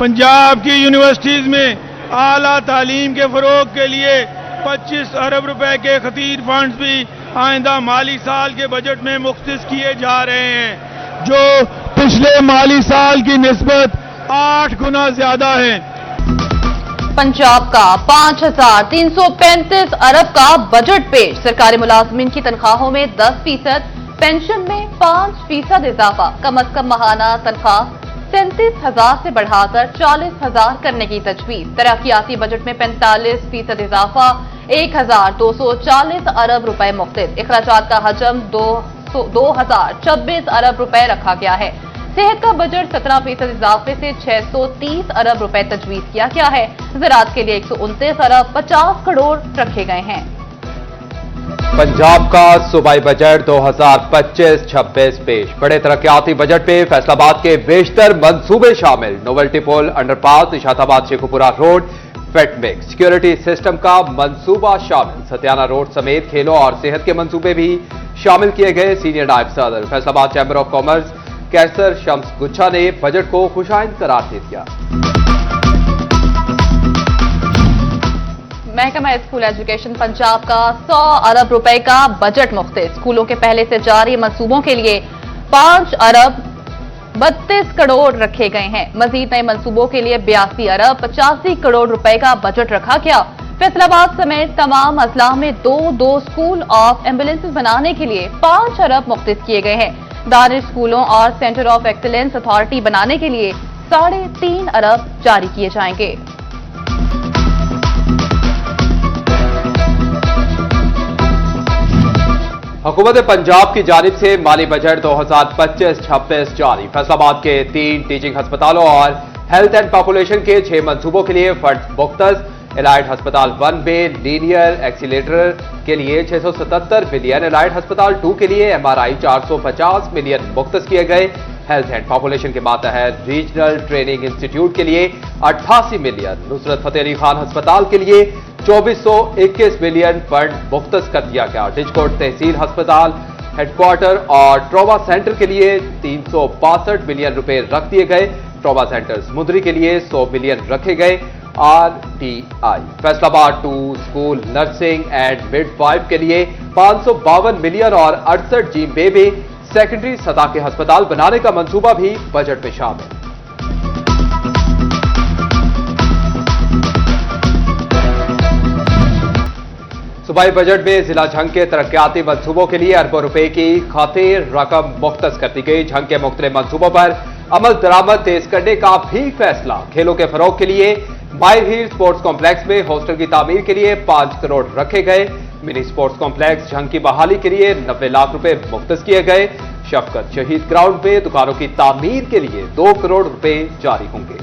पंजाब की यूनिवर्सिटीज़ में आला तालीम के फ़रोग के लिए 25 अरब रुपए के खतीर फंड्स भी आइंदा माली साल के बजट में मुख्तस किए जा रहे हैं, जो पिछले माली साल की निस्बत 8 गुना ज्यादा है। पंजाब का 5,335 अरब का बजट पेश। सरकारी मुलाजमीन की तनख्वाहों में 10%, पेंशन में 5% इजाफा। कम अज कम माहाना तनख्वाह 37,000 से बढ़ाकर 40,000 करने की तजवीज। तरक्याती बजट में 45% इजाफा, 1,240 अरब रुपए मुख्तलिफ। अखराजात का हजम 2,026 अरब रुपए रखा गया है। सेहत का बजट 17% इजाफे से 630 अरब रुपए तजवीज किया गया है। ज़राअत के लिए 129 अरब 50 करोड़ रखे गए हैं। पंजाब का सूबाई बजट 2025-26 पेश। बड़े तरक्याती बजट में फैसलाबाद के बेशतर मंसूबे शामिल। नोवेल्टी पुल, अंडरपास, निशाताबाद शेखुपुरा रोड, फेटमिक, सिक्योरिटी सिस्टम का मंसूबा शामिल। सत्याना रोड समेत खेलों और सेहत के मंसूबे भी शामिल किए गए। सीनियर नायब सदर फैसलाबाद चैंबर ऑफ कॉमर्स कैसर शम्स गुच्छा ने बजट को खुशाइंद करार दे दिया। महकमा स्कूल एजुकेशन पंजाब का 100 अरब रुपए का बजट मुख्तस। स्कूलों के पहले से जारी मंसूबों के लिए 5 अरब 32 करोड़ रखे गए हैं। मजीद नए मंसूबों के लिए 82 अरब 85 करोड़ रुपए का बजट रखा गया। फैसलाबाद समेत तमाम अजला में 2 स्कूल ऑफ एम्बुलेंसेज बनाने के लिए 5 अरब मुख्तस किए गए हैं। दानिश स्कूलों और सेंटर ऑफ एक्सीलेंस अथॉरिटी बनाने के लिए 3.5 अरब जारी किए जाएंगे। हुकूमत पंजाब की जानिब से माली बजट 2025-26 जारी। फैसलाबाद के 3 टीचिंग अस्पतालों और हेल्थ एंड पॉपुलेशन के 6 मंसूबों के लिए फंड मुख्तस। एलाइड अस्पताल 1 में लीनियर एक्सीलेटर के लिए 677 मिलियन, एलाइड अस्पताल 2 के लिए MRI 450 मिलियन मुख्तस किए गए। हेल्थ एंड पॉपुलेशन के मातहत रीजनल ट्रेनिंग इंस्टीट्यूट के लिए 88 मिलियन, नुसरत फतेह अली खान अस्पताल के लिए 2421 मिलियन फंड मुख्तस कर दिया गया। डिजकोट तहसील अस्पताल हेडक्वार्टर और ट्रॉमा सेंटर के लिए 362 मिलियन रुपए रख दिए गए। ट्रॉमा सेंटर समुद्री के लिए 100 मिलियन रखे गए। RTI Faisalabad 2 school nursing and midwife के लिए 552 मिलियन और 68 जी बेबी सेकेंडरी सतह के अस्पताल बनाने का मंसूबा भी बजट में शामिल। सूबाई बजट में जिला झंग के तरक्याती मंसूबों के लिए अरबों रुपए की खातिर रकम मुख्तस कर दी गई। झंग के मुख्तलिफ मंसूबों पर अमल दरामद तेज करने का भी फैसला। खेलों के फरोग के लिए माहिर हीर स्पोर्ट्स कॉम्प्लेक्स में हॉस्टल की तामीर के लिए 5 करोड़ रखे गए। मिनी स्पोर्ट्स कॉम्प्लेक्स झंग की बहाली के लिए 90 लाख रुपए मुख्तस किए गए। शफकत शहीद ग्राउंड में दुकानों की तामीर के लिए 2 करोड़ रुपए जारी होंगे।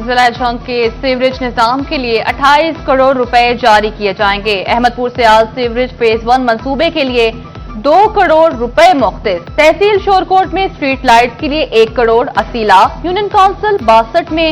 जिला झंग के सीवरेज निजाम के लिए 28 करोड़ रुपए जारी किए जाएंगे। अहमदपुर से आज सीवरेज फेज 1 मंसूबे के लिए 2 करोड़ रुपए मुख्तस। तहसील शोरकोट में स्ट्रीट लाइट्स के लिए 1 करोड़ 80 लाख। यूनियन काउंसिल 62 में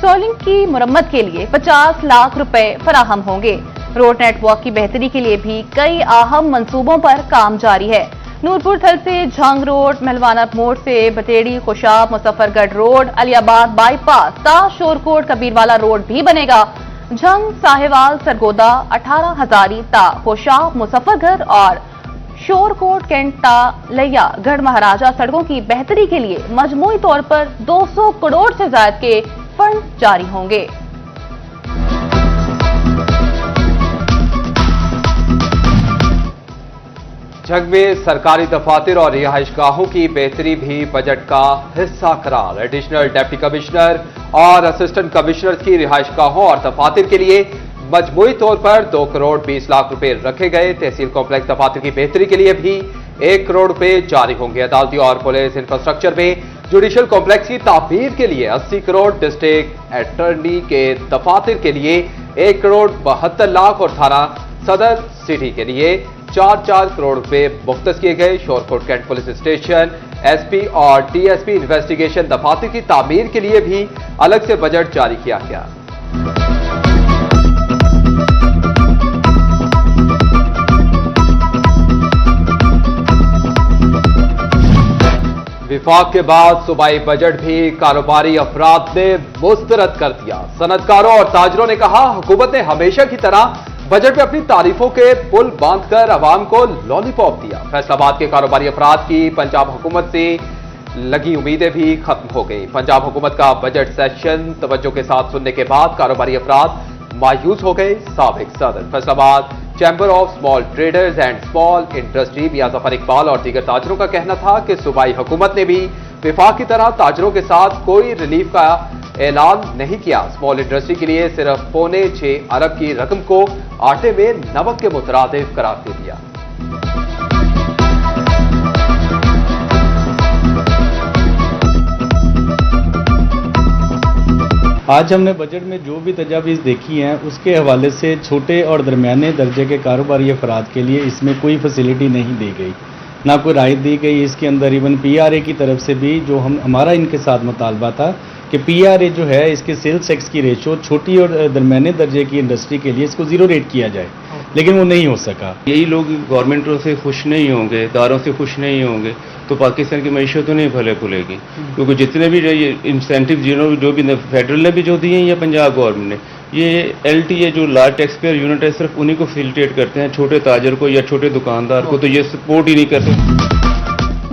सोलिंग की मुरम्मत के लिए 50 लाख रुपए फराहम होंगे। रोड नेटवर्क की बेहतरी के लिए भी कई अहम मंसूबों पर काम जारी है। नूरपुर थल से झंग रोड, महलवाना मोड़ से बतेड़ी, खुशाब, मुजफ्फरगढ़ रोड, अलियाबाद बाईपास, ताश शोरकोट, कबीरवाला रोड भी बनेगा। झंग, साहिवाल, सरगोदा, 18 हजारी ता खुशाब, मुजफ्फरगढ़ और शोरकोट, कैंटा, लैया, गढ़ महाराजा सड़कों की बेहतरी के लिए मजमूई तौर पर 200 करोड़ से ज्यादा के फंड जारी होंगे। झंग में सरकारी दफातर और रिहाइशगाहों की बेहतरी भी बजट का हिस्सा करार। एडिशनल डिप्टी कमिश्नर और असिस्टेंट कमिश्नर की रिहाइशगाहों और दफातर के लिए मजमूई तौर पर 2 करोड़ 20 लाख रुपए रखे गए। तहसील कॉम्प्लेक्स दफातर की बेहतरी के लिए भी 1 करोड़ रुपए जारी होंगे। अदालती और पुलिस इंफ्रास्ट्रक्चर में जुडिशल कॉम्प्लेक्स की तामीर के लिए 80 करोड़, डिस्ट्रिक्ट अटॉर्नी के दफातर के लिए 1 करोड़ 72 लाख और थाना सदर सिटी के लिए 4 करोड़ रुपए मुख्तस किए गए। Shorkot cantt police station, SP और टीएसपी इन्वेस्टिगेशन दफातर की तामीर के लिए भी अलग से बजट जारी किया गया। विफाक के बाद सूबाई बजट भी कारोबारी अफराद ने मुस्तरद कर दिया। सनतकारों और ताजरों ने कहा, हुकूमत ने हमेशा की तरह बजट में अपनी तारीफों के पुल बांधकर अवाम को लॉलीपॉप दिया। फैसलाबाद के कारोबारी अफराद की पंजाब हुकूमत से लगी उम्मीदें भी खत्म हो गई। पंजाब हुकूमत का बजट सेशन तवज्जो के साथ सुनने के बाद कारोबारी अफराद मायूस हो गए। साबिक सदर Faisalabad chamber of small traders and small industry Mian Zafar Iqbal और दीगर ताजरों का कहना था कि सूबाई हुकूमत ने भी विफाक की तरह ताजरों के साथ कोई रिलीफ का ऐलान नहीं किया। स्मॉल इंडस्ट्री के लिए सिर्फ 5.25 अरब की रकम को आटे में नमक के मुतरादिफ करार दे दिया। आज हमने बजट में जो भी तजावीज़ देखी हैं उसके हवाले से छोटे और दरमियाने दर्जे के कारोबारी अफराद के लिए इसमें कोई फैसिलिटी नहीं दी गई, ना कोई राहत दी गई। इसके अंदर इवन PRA की तरफ से भी जो हमारा इनके साथ मुतालबा था कि PRA जो है इसके सेल्स टैक्स की रेशो छोटी और दरमियाने दर्जे की इंडस्ट्री के लिए इसको 0 रेट किया जाए, लेकिन वो नहीं हो सका। यही लोग गवर्नमेंटों से खुश नहीं होंगे, इदारों से खुश नहीं होंगे तो पाकिस्तान की मैशत तो नहीं भले खुलेगी, क्योंकि जितने भी इंसेंटिव जो भी फेडरल ने भी जो दिए हैं या पंजाब गवर्नमेंट ने, ये LTA जो लार्ज टैक्स पेयर यूनिट है सिर्फ उन्हीं को फैसिलिटेट करते हैं, छोटे ताजर को या छोटे दुकानदार को तो ये सपोर्ट ही नहीं करते।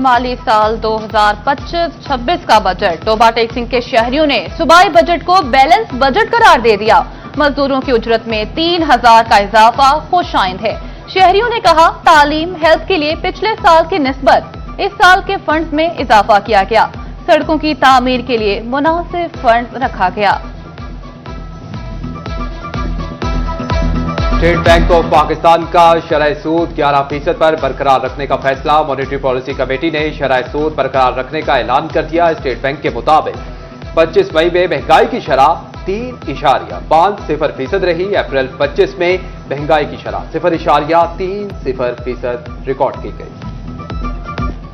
माली साल 2025-26 का बजट तोबा टैक्सिंग के शहरियों ने सूबाई बजट को बैलेंस बजट करार दे दिया। मजदूरों की उजरत में 3000 का इजाफा खुशाइंद है। शहरियों ने कहा, तालीम हेल्थ के लिए पिछले साल की निस्बत इस साल के फंड्स में इजाफा किया गया। सड़कों की तामीर के लिए मुनासिब फंड रखा गया। स्टेट बैंक ऑफ पाकिस्तान का शरह सूद 11% पर बरकरार रखने का फैसला। मॉनेटरी पॉलिसी कमेटी ने शरह सूद बरकरार रखने का ऐलान कर दिया। स्टेट बैंक के मुताबिक 25 मई में महंगाई की शरह 3.50% रही। अप्रैल 25 में महंगाई की शरह 0.30% रिकॉर्ड की गई।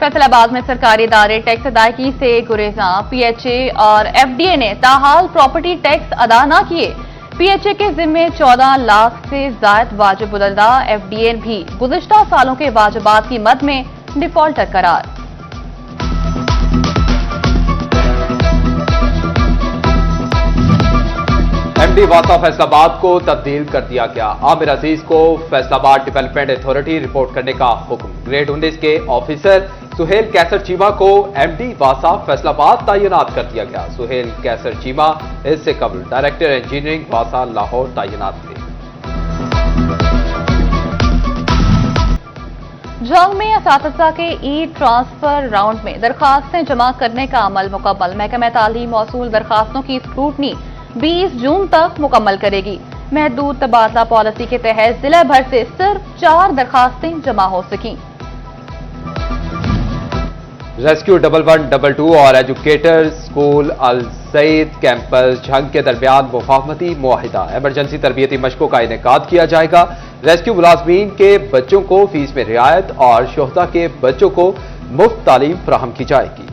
फैसलाबाद में सरकारी इदारे टैक्स अदायगी से गुरेजा। PHA और FDA ने ताहाल प्रॉपर्टी टैक्स अदा न किए। PHA के जिम्मे 14 लाख से जायद वाजिब अदा। FDA भी गुज़िश्ता सालों के वाजिबात की मद में डिफॉल्टर करार। MD वासा फैसलाबाद को तब्दील कर दिया गया। आमिर अजीज को फैसलाबाद डेवलपमेंट अथॉरिटी रिपोर्ट करने का हुक्म। ग्रेड 19 के ऑफिसर सुहेल कैसर चीमा को MD वासा फैसलाबाद तैनात कर दिया गया। सुहेल कैसर चीमा इससे कबल डायरेक्टर इंजीनियरिंग वासा लाहौर तैनात थे। जंग में असातिज़ा के ट्रांसफर राउंड में दरखास्तें जमा करने का अमल मुकम्मल। महकमा तालीम मौसूल दरखास्तों की स्क्रूटनी 20 जून तक मुकम्मल करेगी। महदूद तबादला पॉलिसी के तहत जिला भर से सिर्फ 4 दरखास्तें जमा हो सकी। रेस्क्यू 1112 और एजुकेटर स्कूल अल सईद कैंपस झंग के दरमियान मुफाहमती मुआहिदा। इमरजेंसी तरबियती मशकों का इनेकाद किया जाएगा। रेस्क्यू मुलाजमीन के बच्चों को फीस में रियायत और शोहदा के बच्चों को मुफ्त तालीम फराहम की जाएगी।